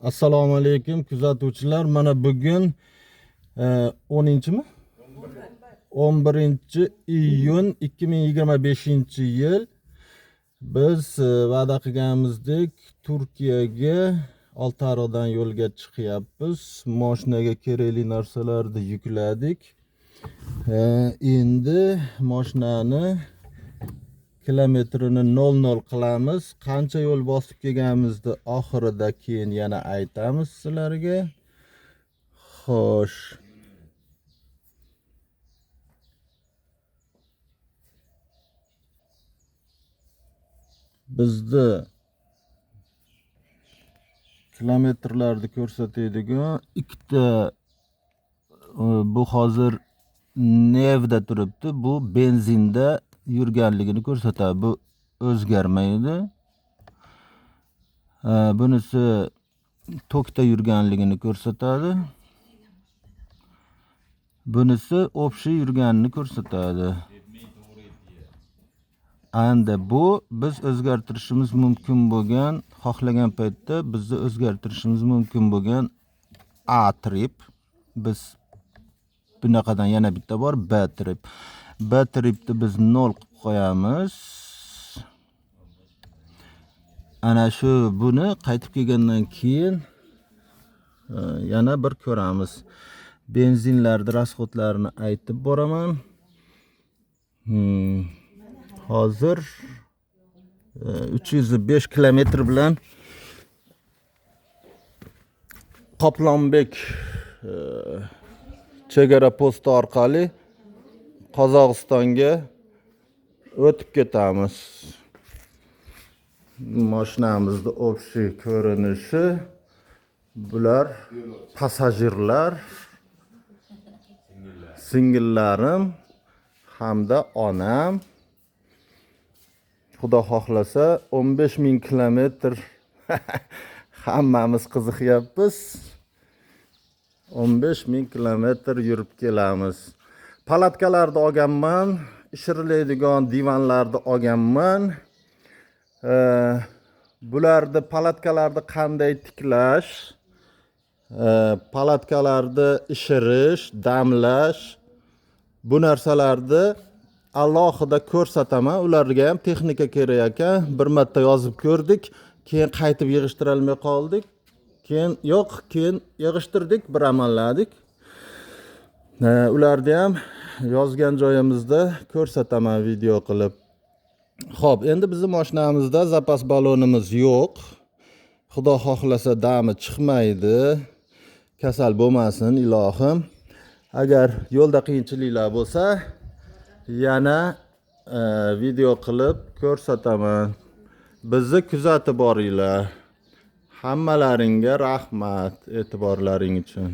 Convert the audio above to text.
Assalomu alaykum kuzatuvchilar. Mana bugun 10-mi? 11-iyun 2025-yil biz va'da qilganimizdek Turkiyaga Oltiariqdan yo'lga chiqyapmiz. Mashinaga kerakli narsalarni yukladik. Endi mashinani kilometrini 00 qilamiz. Qancha yo'l bosib kelganimizni oxirida keyin yana aytamiz sizlarga. Xo'sh. Bizda kilometrlarni ko'rsatadigan ikkita bu hozir nevda turibdi. Bu benzinda yurganligini ko'rsatadi. Bu o'zgarmaydi. Bunisi tokda yurganligini ko'rsatadi. Bunisi общий yurganini ko'rsatadi. Endi bu biz o'zgartirishimiz mumkin bo'lgan, xohlagan paytda bizni o'zgartirishimiz mumkin bo'lgan A trip. Biz bunaqadan yana bitta bor B trip. B tripni biz 0 qilib qo'yamiz. Ana shu buni qaytib kelgandan keyin yana bir ko'ramiz. Benzinlarning rasxodlarini aytib boraman. Hozir 305 kilometr bilan Qoplonbek chegara posti orqali Qozog'istonga o'tib ketamiz. Mashinamizning общий ko'rinishi bular passajirlar, singillarim hamda onam. Xudo xohlasa 15.000 kilometr hammamiz qiziqyapmiz. 15.000 kilometr yurib kelamiz. Palatkalarni olganman, ishiriladigan divanlarni olganman. Bularni palatkalarni qanday tiklash, palatkalarni ishirish, damlash, bu narsalarni alohida ko'rsataman. Ularga ham texnika kerak ekan. Bir marta yozib ko'rdik, keyin qaytib yig'ishtira olmay qoldik. Keyin yig'ishtirdik, bir amalladik. Ularni ham yozgan joyimizda ko'rsataman video qilib. Xo'p, endi bizning mashinamizda zapas balonimiz yo'q. Xudo xohlasa dami chiqmaydi. Kasal bo'lmasin ilohim. Agar yo'lda qiyinchiliklar bo'lsa, yana video qilib ko'rsataman. Bizni kuzatib boringlar. Hammalaringga rahmat e'tiborlaring uchun.